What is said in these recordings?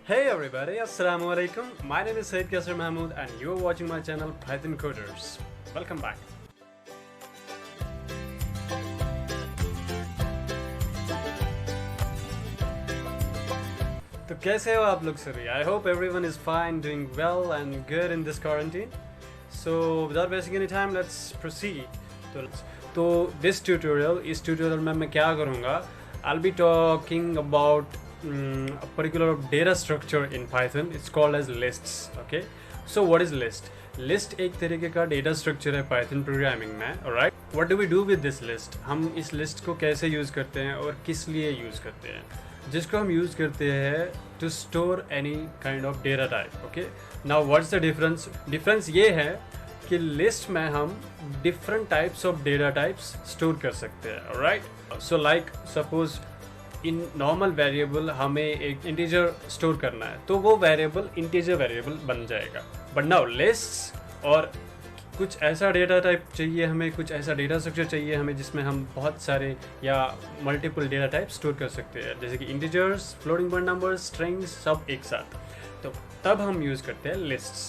Hey everybody, Assalamu alaikum. My name is Syed Kaiser and you are watching my channel Python Coders. Welcome back. तो कैसे हो आप लोग सभी? I hope everyone is fine, doing well and good in this quarantine. So without wasting any time, let's proceed. तो this tutorial, इस tutorial में मैं क्या करूँगा? I'll be talking about a particular data structure in Python. It's called as lists. Okay. So what is list? List एक तरीके का data structure है Python programming में. Alright. What do we do with this list? हम इस list को कैसे use करते हैं और किस लिए use करते हैं? जिसको हम यूज़ करते हैं to store any kind of data type. Okay. Now what's the difference? Difference ये है कि list में हम different types of data types store कर सकते हैं. Alright. So like suppose in normal variable हमें एक इंटीजर स्टोर करना है तो वो वेरिएबल इंटीजर वेरिएबल बन जाएगा. बट नाउ लिस्ट्स और कुछ ऐसा डेटा टाइप चाहिए हमें, कुछ ऐसा डेटा स्ट्रक्चर चाहिए हमें जिसमें हम बहुत सारे या मल्टीपल डेटा टाइप स्टोर कर सकते हैं, जैसे कि integers, floating point numbers, strings, सब एक साथ. तो तब हम यूज़ करते हैं lists.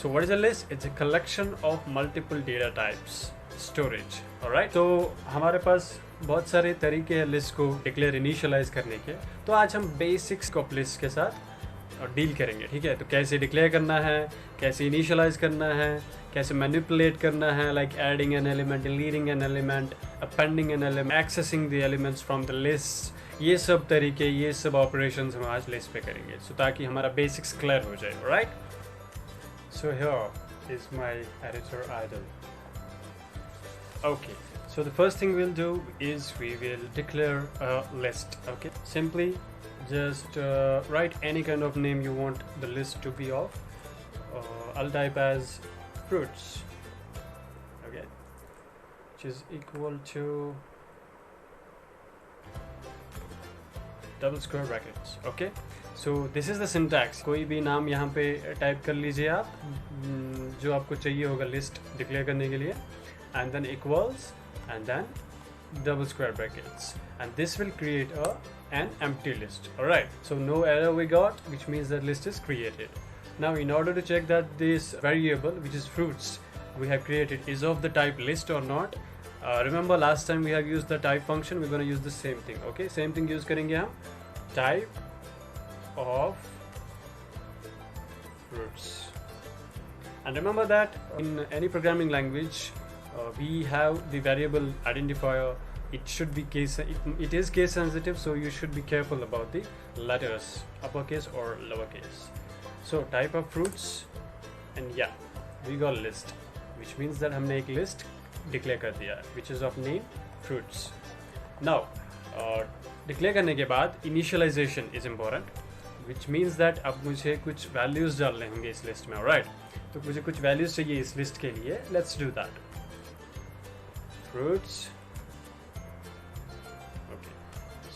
So what is a list? It's a collection of multiple data types storage. Alright. तो हमारे पास बहुत सारे तरीके हैं लिस्ट को डिक्लेयर इनिशियलाइज करने के. तो आज हम बेसिक्स ऑफ लिस्ट के साथ डील करेंगे. ठीक है. तो कैसे डिक्लेयर करना है, कैसे इनिशियलाइज करना है, कैसे मैनिपुलेट करना है, like adding an element, deleting an element, appending an element, accessing the elements from the list. ये सब तरीके, ये सब ऑपरेशंस हम आज लिस्ट पे करेंगे. सो ताकि हमारा बेसिक्स क्लियर हो जाए. Right. So here is my editor IDLE. Okay, so the first thing we'll do is we will declare a list. Okay, simply just write any kind of name you want the list to be of. I'll type as fruits. Okay, which is equal to double square brackets. Okay, so this is the syntax. कोई भी नाम यहाँ पे type कर लीजिए आप जो आपको चाहिए होगा लिस्ट डिक्लेयर करने के लिए, and then equals and then double square brackets, and this will create an empty list. Alright, so no error we got, which means that list is created. Now in order to check that this variable which is fruits we have created is of the type list or not, remember last time we have used the type function. We're going to use the same thing. Okay, same thing use करेंगे हम, type of fruits. And remember that in any programming language we have the variable identifier. It should be it is case sensitive, so you should be careful about the letters, uppercase or lowercase. So type of fruits, and yeah, we got list, which means that हमने एक list declare कर दिया है, which is of name fruits. Now declare करने के बाद initialization is important, which means that अब मुझे कुछ values डालने होंगे इस list में. Alright, तो मुझे कुछ values चाहिए इस list के लिए. Let's do that. fruits. Okay,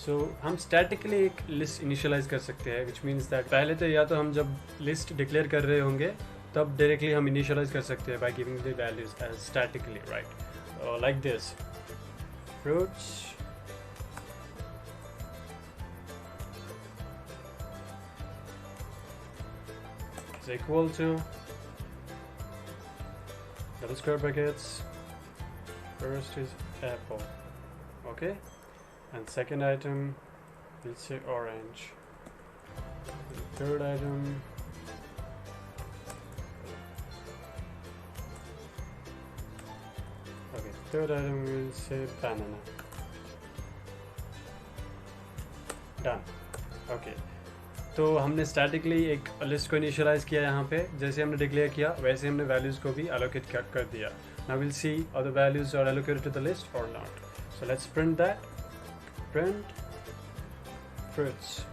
so हम statically एक list initialize कर सकते हैं, which means that पहले तो या तो हम जब list declare कर रहे होंगे तब directly हम initialize कर सकते हैं by giving the values as statically, right? Like this, fruits is equal to double square brackets. First is apple. Okay, and second item we'll say orange. And third item we'll say banana. Done. Okay, तो हमने statically एक list को initialise किया यहाँ पे, जैसे हमने declare किया वैसे हमने वैल्यूज़ को भी एलोकेट कर दिया. Now we'll see are the values are allocated to the list or not. So let's print that. Print fruits.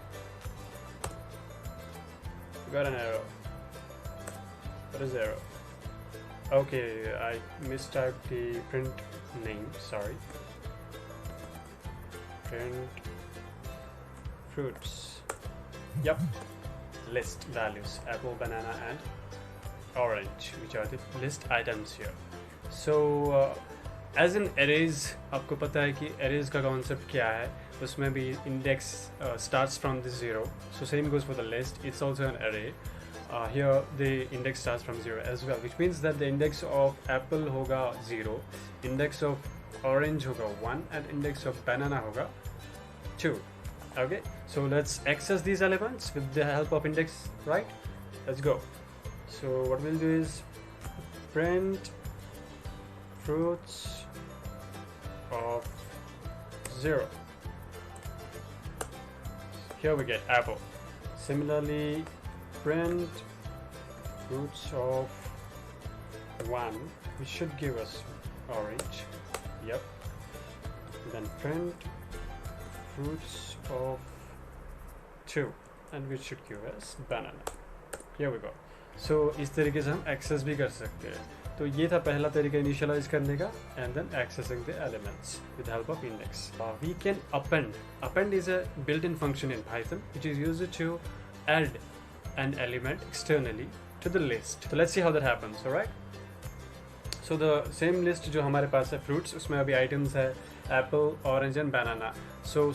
We got an error. What is error? Okay, I mistyped the print name. Sorry. Print fruits. Yep. List values: apple, banana, and orange, which are the list items here. So as in arrays, आपको पता है कि arrays का concept क्या है, उसमें भी index starts from the zero, so same goes for the list, it's also an array. Here the index starts from 0 as well, which means that the index of apple hoga 0, index of orange hoga 1, and index of banana hoga 2. Okay, so let's access these elements with the help of index, right? Let's go. So what we'll do is print fruits of 0. Here we get apple. Similarly, print fruits of 1, which should give us orange. Yep. Then print fruits of 2, and which should give us banana. Here we go. So इस तरीके से हम access भी कर सकते हैं. तो ये था पहला तरीका इनिशियलाइज करने का, and then accessing the elements with help of index. We can append. Append is a built in function in Python which is used to add an element externally to the list. So let's see how that happens. All right, so the same list जो हमारे पास है fruits, उसमें अभी items है apple, orange and banana. So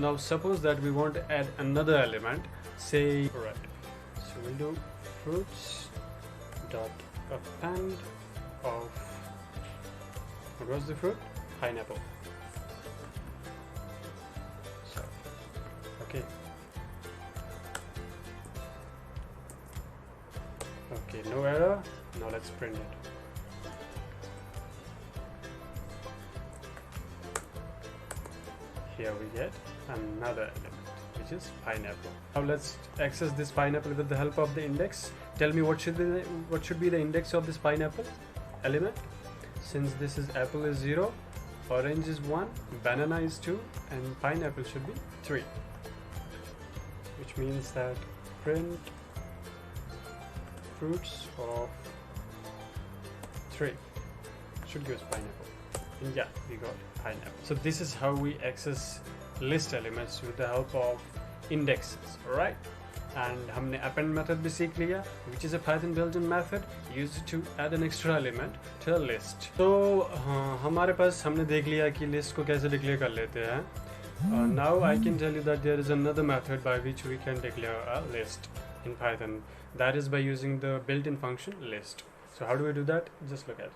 now suppose that we want to add another element, say red. So we'll do fruits dot append of, what was the fruit? Pineapple. So okay. Okay, no error. Now let's print it. Here we get another element, which is pineapple. Now let's access this pineapple with the help of the index. Tell me what should be the index of this pineapple element. Since this is apple is 0, orange is 1, banana is 2, and pineapple should be 3. Which means that print fruits of 3 should give us pineapple. And yeah, we got pineapple. So this is how we access list elements with the help of indexes. Alright, and हमने append method भी सीख लिया, which is a Python built-in method used to add an extra element to a list. तो हमारे पास हमने देख लिया कि list को कैसे declare कर लेते हैं. Now I can tell you that there is another method by which we can declare a list in Python. That is by using the built-in function list. So how do we do that? Just look at it.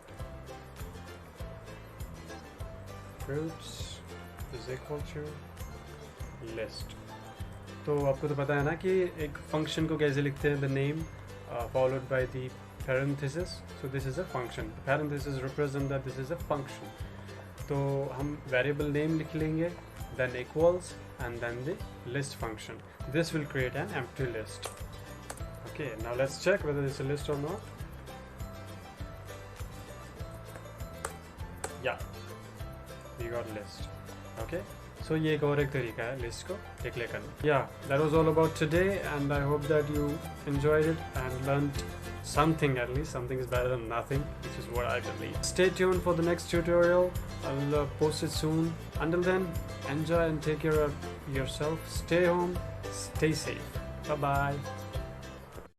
Fruits is equal to list. तो आपको तो पता है ना कि एक function को कैसे लिखते हैं, the name followed by the parenthesis. So this is a function. The parenthesis represent that this is a function. तो हम variable name लिख लेंगे, then equals, and then the list function. This will create an empty list. Okay, now let's check whether it's a list or not. Yeah, we got list. Okay, so ये एक और एक तरीका है list को declare करना. Yeah, that was all about today, and I hope that you enjoyed it and learned something at least. Something is better than nothing, which is what I believe. Stay tuned for the next tutorial. I'll post it soon. Until then, enjoy and take care of yourself. Stay home, stay safe. Bye bye.